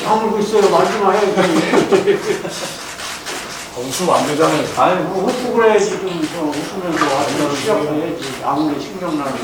다물고 있어요. 말좀 해요. 웃으면 안 되잖아요. 아니, 뭐, 헛구을 해야지. 좀 웃으면서 아주 시작해야지. 아무리 신경나는 거.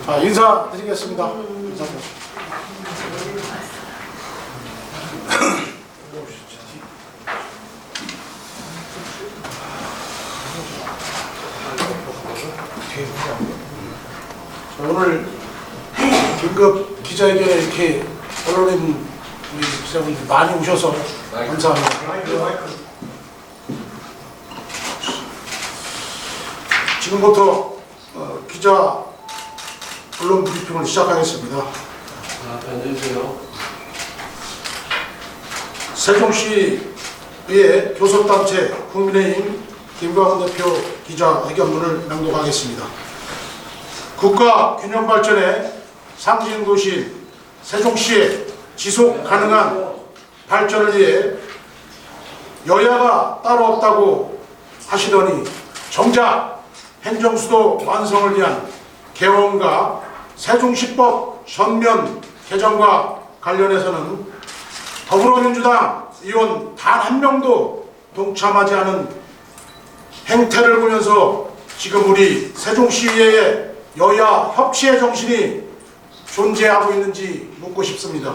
자, 인사드리겠습니다. 인사드리겠습니다. 자, 오늘 긴급 기자회견에 이렇게 언론인 우리 기자분들 많이 오셔서 감사합니다. 지금부터 기자 언론 브리핑을 시작하겠습니다. 안녕하세요. 세종시의 교섭단체 국민의힘 김광훈 대표 기자회견문을 낭독하겠습니다. 국가 균형 발전의 상징 도시인 세종시의 지속 가능한 발전을 위해 여야가 따로 없다고 하시더니 정작 행정수도 완성을 위한 개원과 세종시법 전면 개정과 관련해서는 더불어민주당 의원 단 한 명도 동참하지 않은 행태를 보면서 지금 우리 세종시의회의 여야 협치의 정신이 존재하고 있는지 묻고 싶습니다.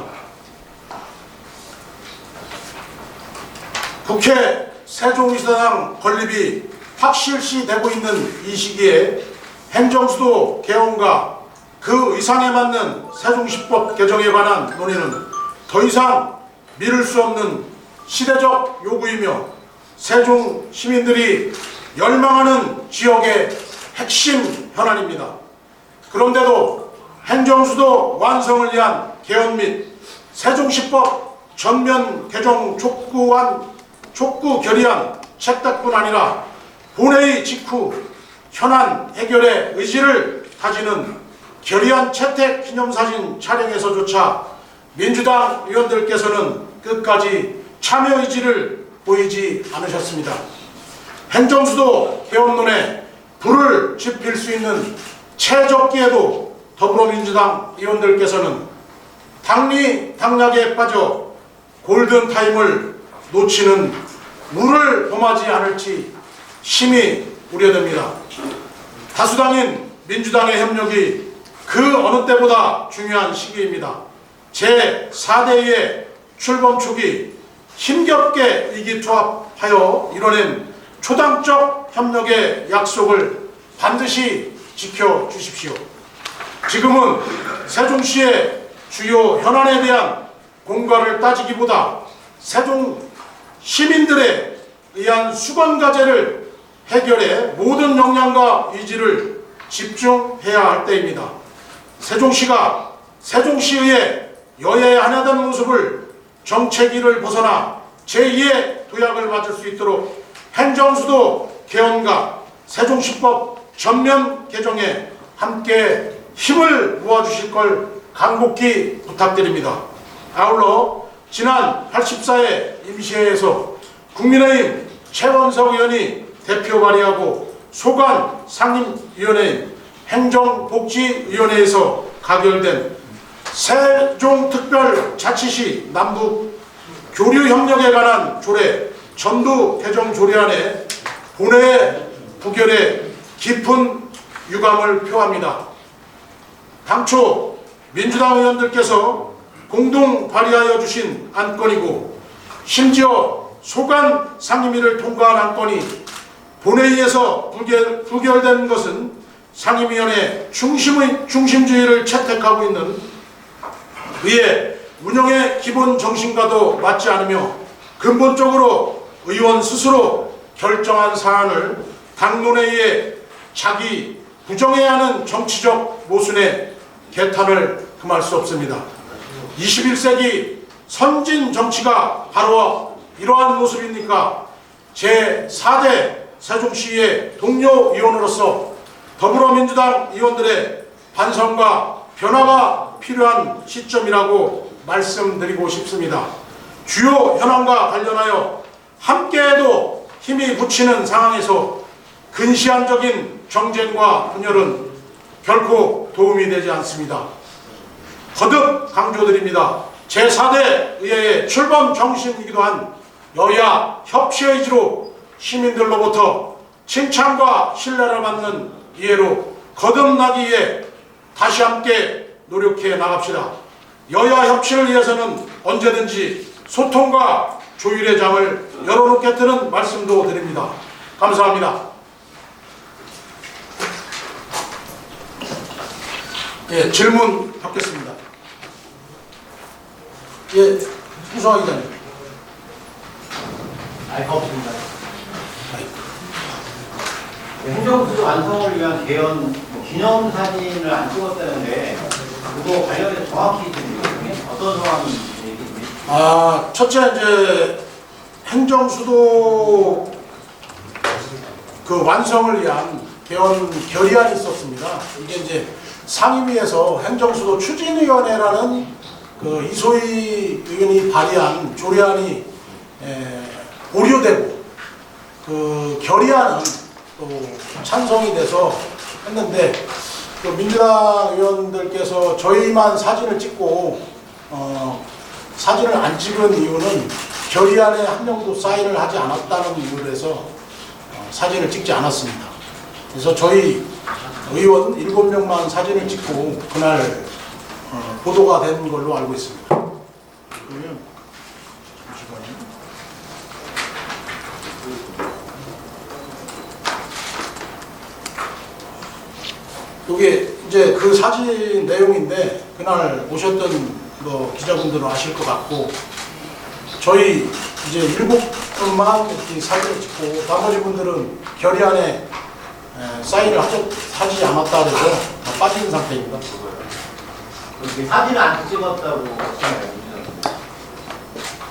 국회 세종시당 건립이 확실시되고 있는 이 시기에 행정수도 개헌과 그 의상에 맞는 세종시법 개정에 관한 논의는 더 이상 미룰 수 없는 시대적 요구이며 세종 시민들이 열망하는 지역의 핵심 현안입니다. 그런데도 행정수도 완성을 위한 개헌 및 세종시법 전면 개정 촉구 결의안 채택뿐 아니라 본회의 직후 현안 해결의 의지를 가지는 결의안 채택 기념사진 촬영에서조차 민주당 의원들께서는 끝까지 참여 의지를 보이지 않으셨습니다. 행정수도 개헌론에 불을 지필 수 있는 최적기에도 더불어민주당 의원들께서는 당리당략에 빠져 골든타임을 놓치는 물을 범하지 않을지 심히 우려됩니다. 다수당인 민주당의 협력이 그 어느 때보다 중요한 시기입니다. 제4대의 출범 초기 힘겹게 의기투합하여 이뤄낸 초당적 협력의 약속을 반드시 지켜주십시오. 지금은 세종시의 주요 현안에 대한 공과를 따지기보다 세종 시민들에 의한 수건과제를 해결해 모든 역량과 의지를 집중해야 할 때입니다. 세종시가 세종시의회 여야의 하나된 모습을 정체기를 벗어나 제2의 도약을 맞을 수 있도록 행정수도 개헌과 세종시법 전면 개정에 함께 힘을 모아주실 걸 간곡히 부탁드립니다. 아울러 지난 84회 임시회에서 국민의힘 최원석 의원이 대표 발의하고 소관 상임위원회 행정복지위원회에서 가결된 세종특별자치시 남북 교류협력에 관한 조례 전두 개정 조례안에 본회의 부결에 깊은 유감을 표합니다. 당초 민주당 의원들께서 공동 발의하여 주신 안건이고 심지어 소관 상임위를 통과한 안건이 본회의에서 부결된 것은 상임위원회 중심주의를 채택하고 있는 의회 운영의 기본 정신과도 맞지 않으며 근본적으로 의원 스스로 결정한 사안을 당론회의에 자기 부정해야 하는 정치적 모순에 개탄을 금할 수 없습니다. 21세기 선진 정치가 바로 이러한 모습입니까? 제4대 세종시의 동료 의원으로서 더불어민주당 의원들의 반성과 변화가 필요한 시점이라고 말씀드리고 싶습니다. 주요 현안과 관련하여 함께해도 힘이 붙이는 상황에서 근시안적인 정쟁과 분열은 결코 도움이 되지 않습니다. 거듭 강조드립니다. 제4대 의회의 출범 정신이기도 한 여야 협치 의지로 시민들로부터 칭찬과 신뢰를 받는 기회로 거듭나기 위해 다시 함께 노력해 나갑시다. 여야 협치를 위해서는 언제든지 소통과 조율의 장을 열어놓겠다는 말씀도 드립니다. 감사합니다. 예, 질문 받겠습니다. 예, 수성화 기자님. 없습니다. 행정수도 완성을 위한 개헌 기념사진을 안 찍었다는데 그거 관련해서 정확히 좀 어떤 상황이 얘기입니까? 첫째 이제 행정수도 그 완성을 위한 개헌 결의안이 있었습니다. 이게 이제 상임위에서 행정수도 추진위원회라는 그 이소희 의원이 발의한 조례안이 보류되고 그 결의안은 또 찬성이 돼서 했는데 그 민주당 의원들께서 저희만 사진을 찍고 사진을 안 찍은 이유는 결의안에 한 명도 사인을 하지 않았다는 이유로 해서 사진을 찍지 않았습니다. 그래서 저희 의원 7명만 사진을 찍고 그날 보도가 된 걸로 알고 있습니다. 그러면 이게 이제 그 사진 내용인데 그날 오셨던 기자분들은 아실 것 같고 저희 이제 7분만 이렇게 사진을 찍고 나머지 분들은 결의안에 사인을 하지 않았다 그래서 다 빠진 상태입니다. 사진을 안 찍었다고 하시나요?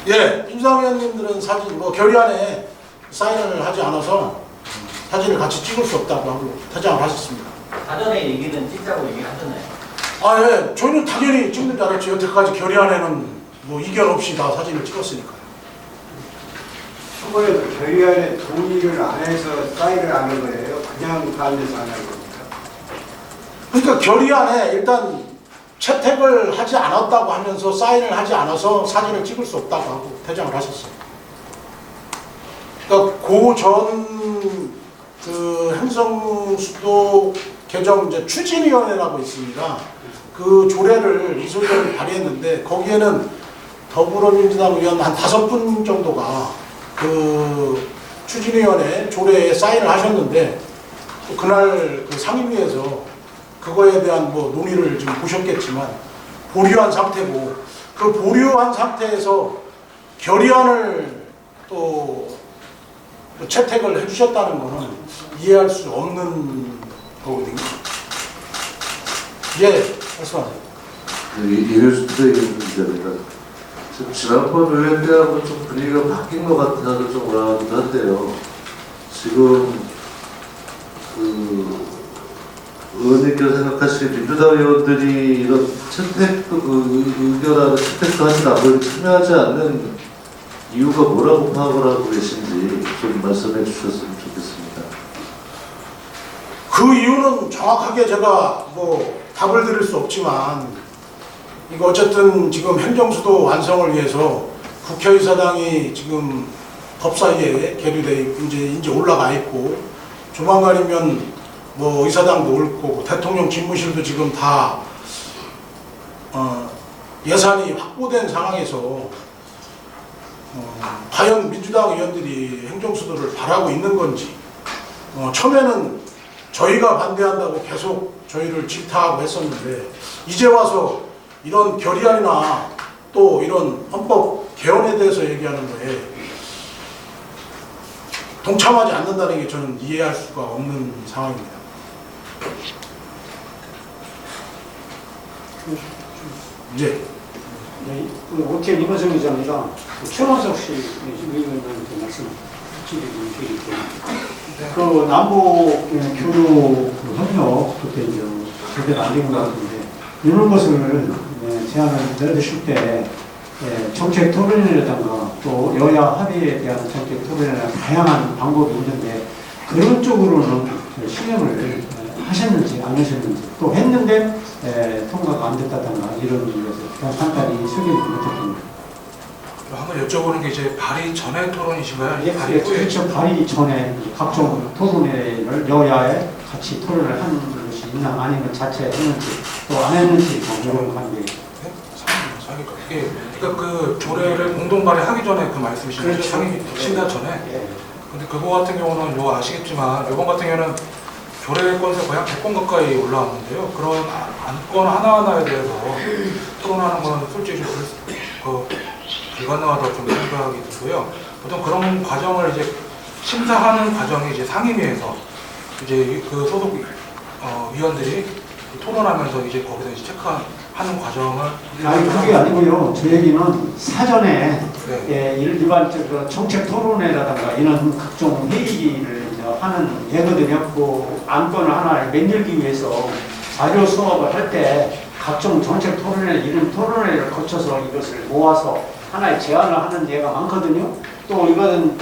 예, 민주당 의원님들은 사진 결의안에 사인을 하지 않아서 사진을 같이 찍을 수 없다고 하고 퇴장을 하셨습니다. 사전에 얘기는 찍자고 얘기하셨나요? 예, 저희는 당연히 찍는 줄 알았죠. 여태까지 결의안에는 이견 없이 다 사진을 찍었으니까요. 이번에 결의안에 동의를 안 해서 사인을 안 한 거예요? 그냥 가면서 안 한 겁니까? 그러니까 결의안에 일단 채택을 하지 않았다고 하면서 사인을 하지 않아서 사진을 찍을 수 없다고 하고 퇴장을 하셨어요. 그러니까 고전 그 행정수도 개정 이제 추진위원회라고 있습니다. 그 조례를 이소희 의원이 발의했는데 거기에는 더불어민주당 의원 한 5분 정도가 그 추진위원회 조례에 사인을 하셨는데 또 그날 그 상임위에서 그거에 대한 논의를 좀 보셨겠지만 보류한 상태고 그 보류한 상태에서 결의안을 또 채택을 해주셨다는 것은 이해할 수 없는 거거든요. 예, 말씀하세요. 이래수도 얘기입니다. 지난번 의회 때하고 좀 분위기가 바뀐 것 같아서 좀 올라가기도 한데요. 지금 의원님께서 생각하시기에 민주당 의원들이 이런 채택도 의견하는 채택도 하지 않고 참여하지 않는 이유가 뭐라고 파악을 하고 계신지 좀 말씀해 주셨으면 좋겠습니다. 그 이유는 정확하게 제가 답을 드릴 수 없지만 이거 어쨌든 지금 행정수도 완성을 위해서 국회의사당이 지금 법사위에 계류돼 이제 올라가 있고 조만간이면 의사당도 올 거고 대통령 집무실도 지금 다 예산이 확보된 상황에서 과연 민주당 의원들이 행정수도를 바라고 있는 건지 처음에는 저희가 반대한다고 계속 저희를 질타하고 했었는데 이제 와서 이런 결의안이나 또 이런 헌법 개헌에 대해서 얘기하는 거에 동참하지 않는다는 게 저는 이해할 수가 없는 상황입니다. 이제 오태일 이건성 기자입니다. 최원석 씨 의원님한테 말씀 드리는 게 있고 그 남북 교류 그 협력 그때 이제 제대로 안 된 것 같은데 이런 것을 제안을 내드실 때 정책 토론이라든가 또 여야 합의에 대한 정책 토론이나 다양한 방법이 있는데 그런 쪽으로는 실행을 하셨는지 안 하셨는지 또 했는데 통과가 안 됐다든가 이런 것에 간단히 소개를 부탁드립니다. 한번 여쭤보는 게 이제 발의 전에 토론이신가요? 예, 발의 후에? 그렇죠. 발의 전에 각종 토론회를 여야에 같이 토론을 하는 것이 있나 아니면 자체 했는지 또 안 했는지 뭐 이런 관계. 네? 상임위가 이게 그러니까 그 조례를 공동 발의하기 전에 그 말씀이신 거죠? 그렇죠. 상임위 신다 전에. 예. 근데 그거 같은 경우는 요 아시겠지만 이번 같은 경우는 조례 건수 거의 한 100건 가까이 올라왔는데요. 그런 안건 하나하나에 대해서 토론하는 건 솔직히 좀 불가능하다고 좀 생각이 들고요. 보통 그런 과정을 이제 심사하는 과정이 이제 상임위에서 이제 그 소속 위원들이 토론하면서 이제 거기서 이제 체크하는 과정을 아니 그게 아니고요. 저 얘기는 사전에 네. 일반적으로 정책 토론회라든가 이런 각종 회의를 하는 예거든요. 그 안건을 하나 만들기 위해서 자료 수업을 할 때 각종 정책 토론회 이런 토론회를 거쳐서 이것을 모아서 하나의 제안을 하는 예가 많거든요. 또 이거는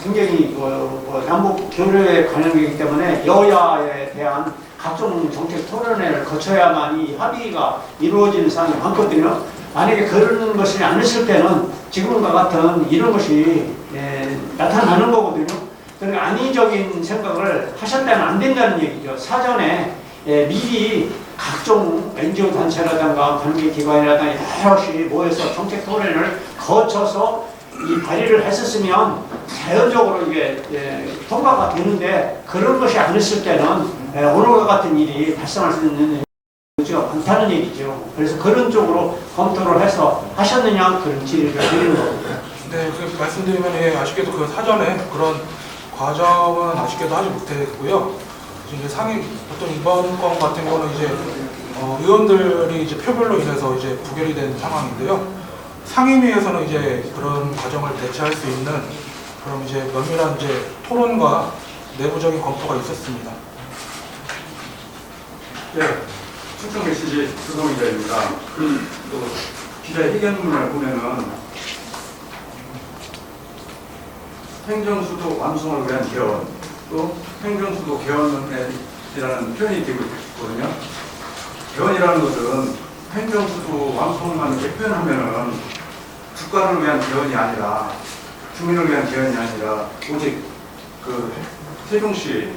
굉장히 남북 교류에 관련되기 때문에 여야에 대한 각종 정책 토론회를 거쳐야만 이 합의가 이루어지는 사항이 많거든요. 만약에 그런 것이 안 했을 때는 지금과 같은 이런 것이 나타나는 거거든요. 그러니까 안의적인 생각을 하셨다면 안 된다는 얘기죠. 사전에 미리 각종 NGO 단체라든가 관계기관이라든가 여럿이 모여서 정책 토론을 거쳐서 이 발의를 했었으면 자연적으로 이게 통과가 되는데 그런 것이 안 했을 때는 오늘과 같은 일이 발생할 수 있는 여지가 많다는 얘기죠. 그래서 그런 쪽으로 검토를 해서 하셨느냐 그런 질의를 드리는 겁니다. 네, 그 말씀드리면 아쉽게도 그 사전에 그런 과정은 아쉽게도 하지 못했고요. 이제 보통 이번 건 같은 경우는 이제 의원들이 이제 표별로 인해서 이제 부결이 된 상황인데요. 상임위에서는 이제 그런 과정을 대체할 수 있는 그럼 이제 면밀한 이제 토론과 내부적인 검토가 있었습니다. 네, 충청 메시지 조성희 기자입니다. 또 기자의 의견문을 보면은 행정수도 완성을 위한 개헌, 또 행정수도 개헌이라는 표현이 되고 있거든요. 개헌이라는 것은 행정수도 완성만 이렇게 표현하면은 국가를 위한 개헌이 아니라 주민을 위한 개헌이 아니라 오직 그 세종시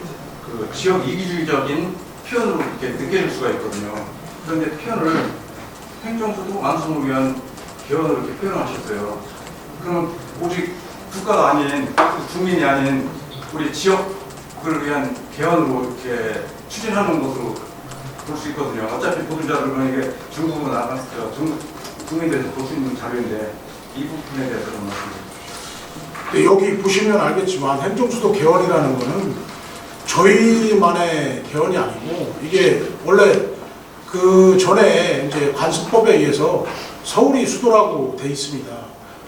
그 지역 이기주의적인 표현으로 이렇게 느껴질 수가 있거든요. 그런데 표현을 행정수도 완성을 위한 개헌으로 이렇게 표현하셨어요. 그럼 오직 국가가 아닌 국민이 아닌 우리 지역을 위한 개헌으로 이렇게 추진하는 것으로 볼 수 있거든요. 어차피 보도자료는 이게 중국으로 나갔죠. 중국 국민들에서 볼 수 있는 자료인데 이 부분에 대해서 좀 말씀드립니다. 여기 보시면 알겠지만 행정수도 개헌이라는 거는 저희만의 개헌이 아니고 이게 원래 그 전에 이제 관습법에 의해서 서울이 수도라고 돼 있습니다.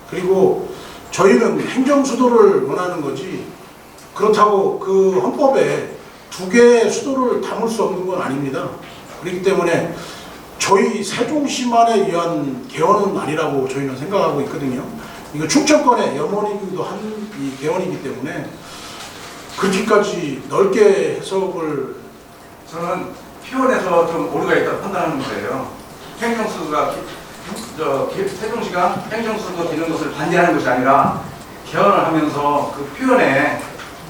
그리고 저희는 행정수도를 원하는 거지 그렇다고 그 헌법에 두 개의 수도를 담을 수 없는 건 아닙니다. 그렇기 때문에 저희 세종시만에 의한 개헌은 아니라고 저희는 생각하고 있거든요. 이거 충청권의 염원이기도 한 이 개헌이기 때문에 그렇게까지 넓게 해석을 저는 표현에서 좀 오류가 있다고 판단하는 거예요. 행정수도가 세종시가 행정수도 되는 것을 반대하는 것이 아니라 개헌을 하면서 그 표현에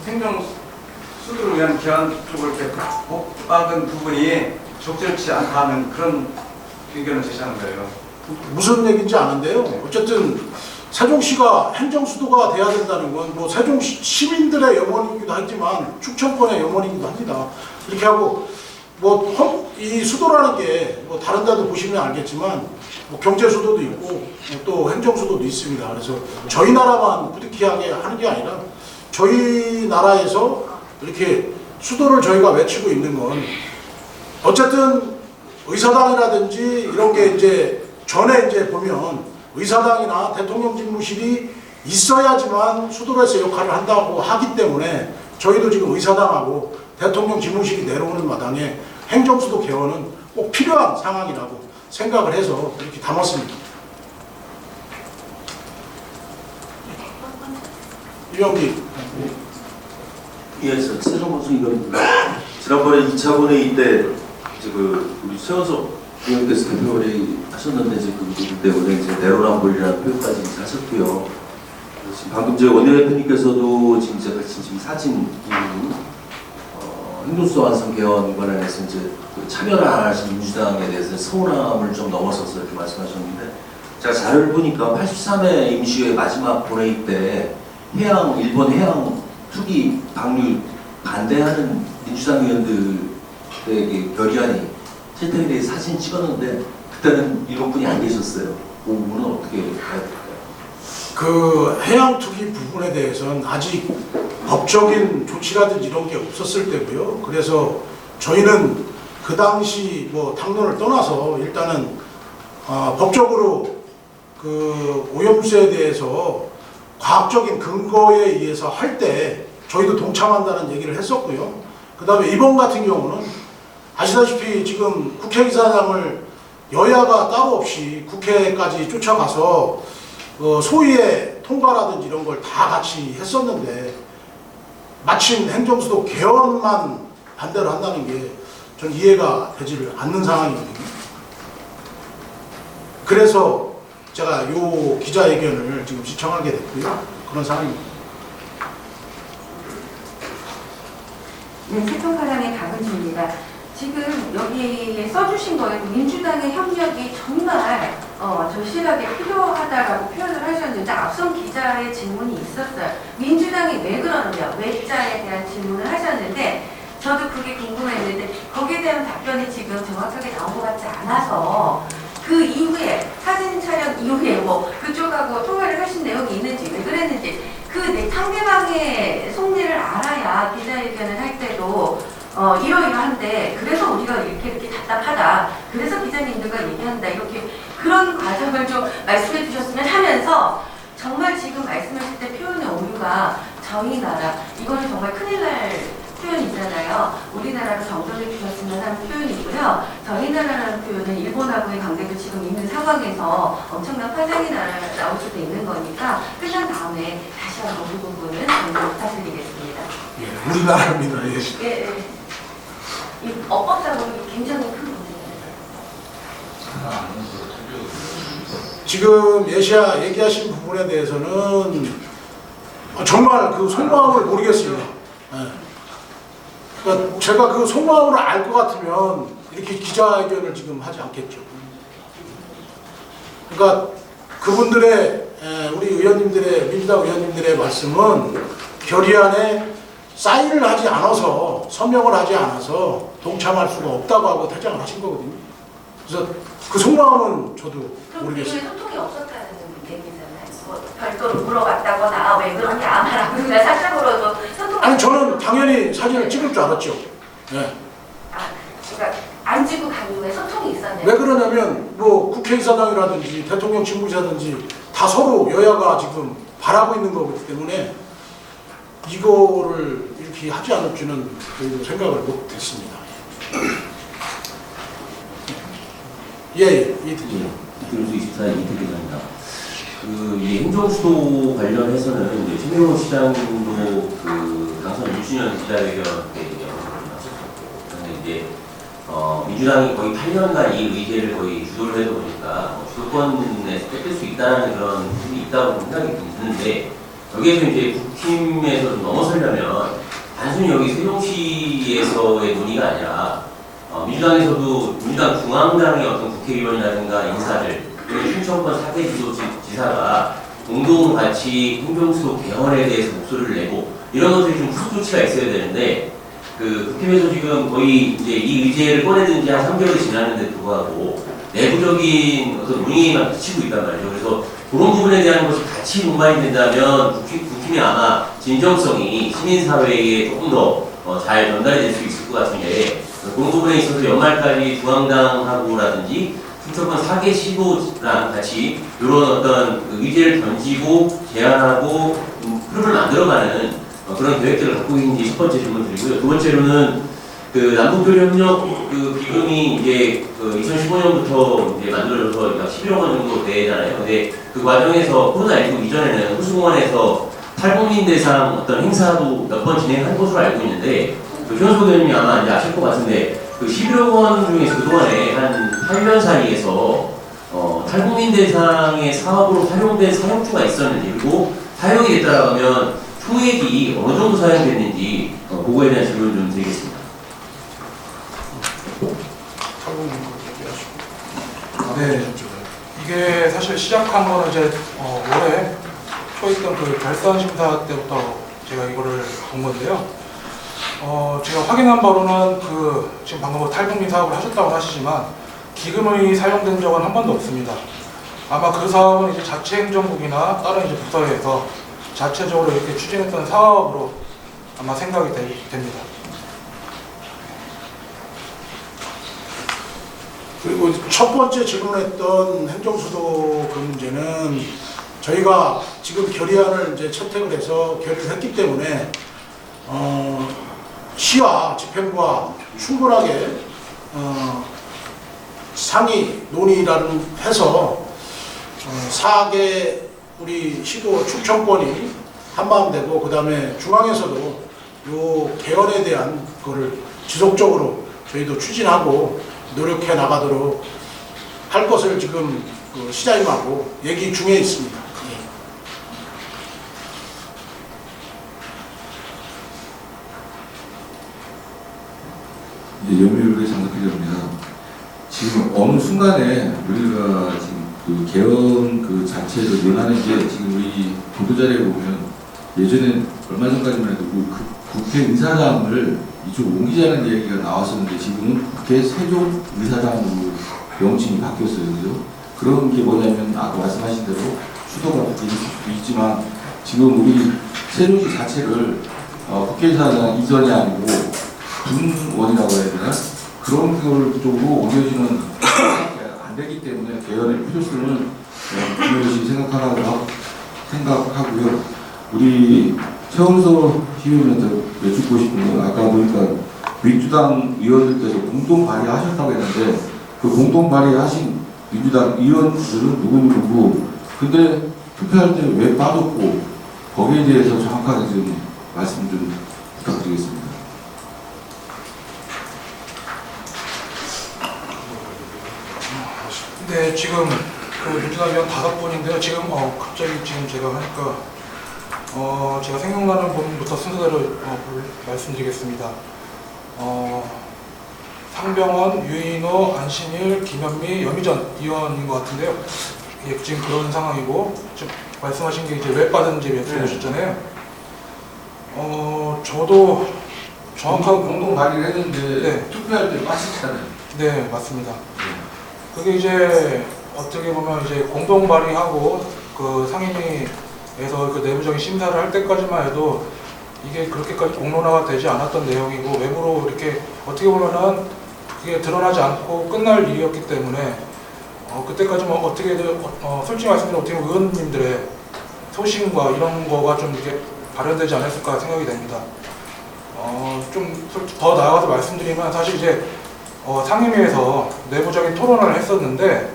행정수도를 위한 개헌 쪽을 이렇게 복박은 부분이 적절치 않다 하는 그런 의견을 제시하는 거예요. 무슨 얘기인지 아는데요. 어쨌든 세종시가 행정수도가 돼야 된다는 건 뭐 세종시 시민들의 염원이기도 하지만 충청권의 염원이기도 합니다. 이렇게 하고 뭐 이 수도라는 게 뭐 다른 데도 보시면 알겠지만 뭐 경제수도도 있고 또 행정수도도 있습니다. 그래서 저희 나라만 부득이하게 하는 게 아니라 저희 나라에서 이렇게 수도를 저희가 외치고 있는 건 어쨌든 의사당이라든지 이런 게 이제 전에 이제 보면 의사당이나 대통령 집무실이 있어야지만 수도로서 역할을 한다고 하기 때문에 저희도 지금 의사당하고 대통령 집무실이 내려오는 마당에 행정수도 개헌은 꼭 필요한 상황이라고 생각을 해서 이렇게 담았습니다. 이병기. 예, 새로운 이건 지난번에 2차 본회의 때 이제 우리 최원석 의원께서 대표를 하셨는데 이제 그 부분 때문에 이제 내로남불이라는 표현까지 하셨고요. 지금 방금 제 원내대표님께서도 지금 제가 지금 사진 행정수도 완성 개헌 관련해서 이제 참여를 안 하신 민주당에 대해서 서운함을 좀 넘어서서 이렇게 말씀하셨는데 제가 자료를 보니까 83회 임시회 마지막 본회의 때 일본 해양 투기 방류 반대하는 민주당 의원들에게 결의안이 채택에 대해서 사진 찍었는데 그때는 일본분이 안 계셨어요. 그 부분은 어떻게 봐야 될까요? 그 해양 투기 부분에 대해서는 아직 법적인 조치라든지 이런 게 없었을 때고요. 그래서 저희는 그 당시 뭐 당론을 떠나서 일단은 법적으로 그 오염수에 대해서 과학적인 근거에 의해서 할 때 저희도 동참한다는 얘기를 했었고요. 그 다음에 이번 같은 경우는 아시다시피 지금 국회의사당을 여야가 따로 없이 국회까지 쫓아가서 소위의 통과라든지 이런 걸 다 같이 했었는데 마침 행정수도 개헌만 반대를 한다는 게 전 이해가 되지를 않는 상황이거든요. 그래서 제가 요 기자회견을 지금 시청하게 됐고요. 그런 상황입니다. 네, 세종사랑의 박은주입니다. 지금 여기에 써주신 거에도 민주당의 협력이 정말 절실하게 필요하다라고 표현을 하셨는데 앞선 기자의 질문이 있었어요. 민주당이 왜 그러느냐, 왜자에 대한 질문을 하셨는데 저도 그게 궁금했는데 거기에 대한 답변이 지금 정확하게 나온 것 같지 않아서 그 이후에 사진 촬영 이후에 뭐 그쪽하고 통화를 하신 내용이 있는지 왜 그랬는지 그 상대방의 속내를 알아야 기자회견을 할 때도 이러이러한데 그래서 우리가 이렇게 답답하다. 그래서 기자님들과 얘기한다. 이렇게 그런 과정을 좀 말씀해 주셨으면 하면서 정말 지금 말씀하실 때 표현의 오류가 저희 나라 이거는 정말 큰일 날 표현이잖아요. 우리나라로 정정해 주셨으면 하는 표현이고요. 저희 나라라는 표현은 일본하고의 관계도 지금 있는 상황에서 엄청난 파장이 나올 수도 있는 거니까 끝난 다음에 다시 한번 그 부분은 정리 부탁드리겠습니다. 예, 우리나라입니다. 예. 예, 예. 이 업법상으로 굉장히 큰 문제예요. 지금 예시아 얘기하신 부분에 대해서는 정말 그 속마음을 모르겠습니다. 예. 그러니까 제가 그 속마음을 알 것 같으면 이렇게 기자회견을 지금 하지 않겠죠. 그러니까 그분들의 우리 의원님들의 민주당 의원님들의 말씀은 결의안에 사인을 하지 않아서 서명을 하지 않아서 동참할 수가 없다고 하고 퇴장을 하신 거거든요. 그래서 그 속마음은 저도 그럼 모르겠습니다. 소통이 없었다는 얘기잖아요. 뭐 별도로 물어봤다거나 왜 그러냐 말하고 그냥 사적으로도 소통이 아니 저는 당연히 사진을 찍을 줄 알았죠. 네. 그러니까 안 찍고 간 이후에 소통이 있었네요. 왜 그러냐면 뭐 국회의사당이라든지 대통령 집무실이라든지 다 서로 여야가 지금 바라고 있는 거기 때문에 이거를 이렇게 하지 않을 줄은 저희도 생각을 못했습니다. 예, 이태기. 교수 24일 이태기입니다. 이 행정수도 관련해서는 이제 최명호 시장도 당선 6주년 기자회견 때 나섰었고, 그런데 이제 민주당이 거의 8년간 이 의제를 거의 주도를 해다 보니까 주도권에서 뺏길 수 있다는 그런 부분이 있다고 생각이 드는데 여기에서 이제 국힘에서 좀 넘어서려면 단순히 여기 세종시에서의 논의가 아니라 민주당에서도 민주당 중앙당의 어떤 국회의원이라든가 인사들 그리고 충청권 사대 지도지사가 공동 같이 행정수도 개헌에 대해서 목소리를 내고 이런 것들이 좀 후속 조치가 있어야 되는데 그 국힘에서 지금 거의 이제 이 의제를 꺼내든 지 한 3개월이 지났는데 불구하고 내부적인 어떤 논의에만 그치고 있단 말이죠. 그래서 그런 부분에 대한 것이 같이 논의가 된다면 국힘이 아마 진정성이 시민사회에 조금 더 잘 전달이 될 수 있을 것 같은데 그런 부분에 있어서 연말까지 중앙당하고라든지 충청권 4개 시도랑 같이 이런 어떤 의제를 던지고 제안하고 흐름을 만들어가는 그런 계획들을 갖고 있는지 첫 번째 질문 드리고요. 두 번째로는 그 남북교류협력 그 기금이 이제 그 2015년부터 이제 만들어져서 약 11억 원 정도 되잖아요. 근데 그 과정에서 코로나19 이전에는 호수공원에서 탈북민 대상 어떤 행사도 몇 번 진행한 것으로 알고 있는데 그 현수 의원님이 아마 이제 아실 것 같은데 그 11억 원 중에서 그동안에 한 8년 사이에서 탈북민 대상의 사업으로 활용된 사용주가 있었는지 그리고 사용이 됐다고 하면 총액이 어느 정도 사용됐는지 그거에 대한 질문 좀 드리겠습니다. 네, 이게 사실 시작한 거는 이제 올해 초 있던 그 결산 심사 때부터 제가 이거를 본 건데요. 제가 확인한 바로는 그 지금 방금 탈북민 사업을 하셨다고 하시지만 기금이 사용된 적은 한 번도 없습니다. 아마 그 사업은 이제 자체 행정국이나 다른 이제 부서에서 자체적으로 이렇게 추진했던 사업으로 아마 생각이 됩니다. 그리고 첫 번째 질문했던 행정수도 그 문제는 저희가 지금 결의안을 이제 채택을 해서 결의를 했기 때문에 시와 집행부와 충분하게 상의 논의라는 해서 4개 우리 시도 충청권이 한마음되고 그 다음에 중앙에서도 요 개헌에 대한 거를 지속적으로 저희도 추진하고 노력해 나가도록 할 것을 지금 그 시장님하고 얘기 중에 있습니다. 연미를 장덕기자입니다. 지금 어느 순간에 우리가 지금 그 개헌 그 자체를 논하는 게 지금 우리 보도자료에 보면 예전에 얼마 전까지만 해도 그 국회 의사당을 이쪽 옮기자는 얘기가 나왔었는데 지금은 국회 세종 의사당으로 명칭이 바뀌었어요. 그죠? 그런 게 뭐냐면 아까 말씀하신 대로 수도가 있지만 지금 우리 세종시 자체를 국회의사당 이전이 아니고 분원이라고 해야 되나? 그런 걸 쪽으로 옮겨지는 안 되기 때문에 개헌의 필요성을 중요시 생각하고요. 우리 최원석 시의원한테 여쭙고 싶은 건 아까 보니까 민주당 의원들께서 공동 발의하셨다고 했는데 그 공동 발의하신 민주당 의원들은 누구누구고 근데 투표할 때 왜 빠졌고 거기에 대해서 정확하게 좀 말씀 좀 부탁드리겠습니다. 네, 지금 그 민주당 의원 5분인데요. 지금 갑자기 지금 제가 하니까 제가 생각나는 부분부터 순서대로 말씀드리겠습니다. 상병원, 유인호, 안신일, 김현미, 염희전 의원인 것 같은데요. 예, 지금 그런 상황이고 지금 말씀하신 게 이제 왜 빠졌는지 말씀하셨잖아요. 저도 정확하게 공동 발의를 했는데 네. 투표할 때 빠졌잖아요. 네, 맞습니다. 그게 이제 어떻게 보면 이제 공동 발의하고 그 상임위에서 그 내부적인 심사를 할 때까지만 해도 이게 그렇게까지 공론화가 되지 않았던 내용이고 외부로 이렇게 어떻게 보면은 그게 드러나지 않고 끝날 일이었기 때문에 그때까지만 어떻게든 솔직히 말씀드리면 어떻게 보면 의원님들의 소신과 이런 거가 좀 이렇게 발현되지 않았을까 생각이 됩니다. 좀 더 나아가서 말씀드리면 사실 이제 상임위에서 내부적인 토론을 했었는데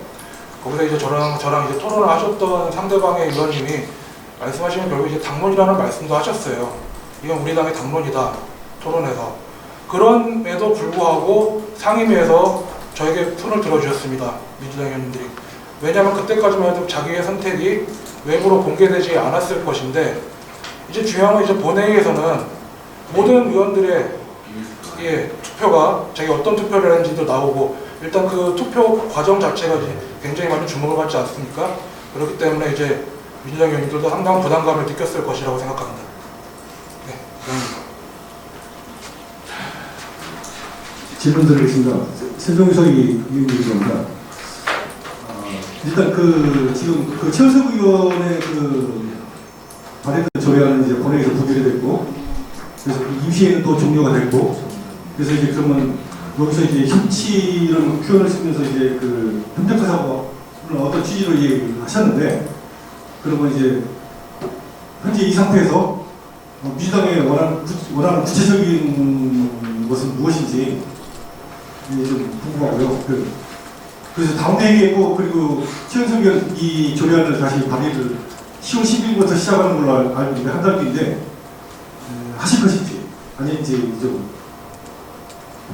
거기서 이제 저랑 이제 토론을 하셨던 상대방의 의원님이 말씀하시면 결국 이제 당론이라는 말씀도 하셨어요. 이건 우리 당의 당론이다 토론에서. 그럼에도 불구하고 상임위에서 저에게 손을 들어주셨습니다. 민주당 의원님들이. 왜냐하면 그때까지만 해도 자기의 선택이 외부로 공개되지 않았을 것인데 이제 중요한 건 이제 본회의에서는 모든 의원들의 투표가 자기 어떤 투표를 했는지도 나오고 일단 그 투표 과정 자체가 이제 굉장히 많은 주목을 받지 않습니까? 그렇기 때문에 이제 민주당 의원님들도 상당한 부담감을 느꼈을 것이라고 생각합니다. 네, 그렇습니다. 질문 드리겠습니다. 세종석이 의원님입니다. 일단 지금 최원석 의원의 발의했던 조례안은 이제 본회의에서 부결이 됐고, 그래서 임시회는 또 종료가 됐고, 그래서 이제 그러면 여기서 이제 협치라는 표현을 쓰면서 이제 협력하자고 어떤 취지로 얘기를 하셨는데, 그러면 이제 현재 이 상태에서 민주당의 원하는 구체적인 것은 무엇인지 좀 궁금하고요. 그래서 다음 회의에 꼭 그리고 최은성 의원 이 조례안을 다시 발의를 10월 10일부터 시작하는 걸로 알고 있는데 한 달 뒤인데 하실 것인지 아닌지 좀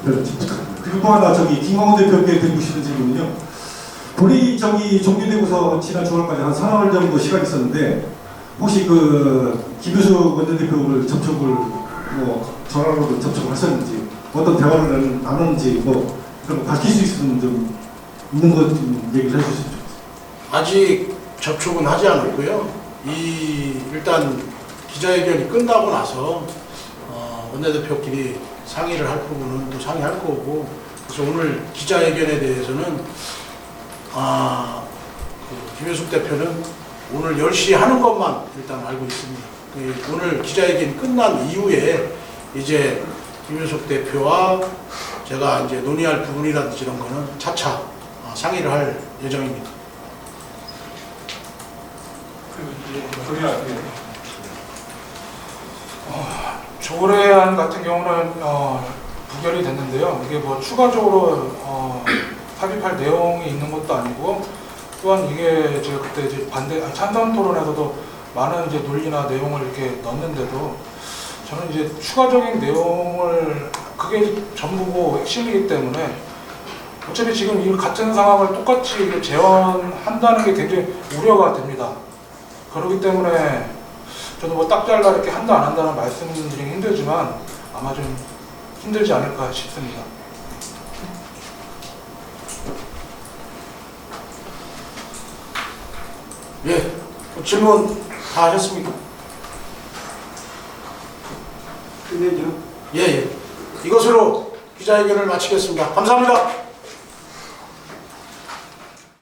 별로 부탁드립니다. 그리고 또 하나 김광호 대표께 드리고 싶은 질문은요. 본회의 종료되고서 지난 주말까지 한 4월 정도 시간이 있었는데 혹시 김효수 원내대표를 접촉을 전화로도 접촉을 하셨는지 어떤 대화를 나눴는지 그런 거 밝힐 수 있으면 좀 있는 것 좀 얘기를 해주시면 좋겠습니다. 아직 접촉은 하지 않았고요. 일단 기자회견이 끝나고 나서 원내대표끼리 상의를 할 부분은 또 상의할 거고, 그래서 오늘 기자회견에 대해서는 김효숙 대표는 오늘 10시에 하는 것만 일단 알고 있습니다. 오늘 기자회견이 끝난 이후에 이제 김효숙 대표와 제가 이제 논의할 부분이라든지 이런 거는 차차 상의를 할 예정입니다. 조례안 같은 경우는 부결이 됐는데요. 이게 추가적으로 합의할 내용이 있는 것도 아니고, 또한 이게 제가 그때 이제 찬성 토론에서도 많은 이제 논리나 내용을 이렇게 넣었는데도 저는 이제 추가적인 내용을 그게 전부고 핵심이기 때문에 어차피 지금 이 같은 상황을 똑같이 재원한다는 게 굉장히 우려가 됩니다. 그렇기 때문에 저도 딱 잘라 이렇게 한다 안 한다는 말씀드리기 힘들지만 아마 좀 힘들지 않을까 싶습니다. 예, 질문 다 하셨습니까? 끝내죠. 예. 이것으로 기자회견을 마치겠습니다. 감사합니다.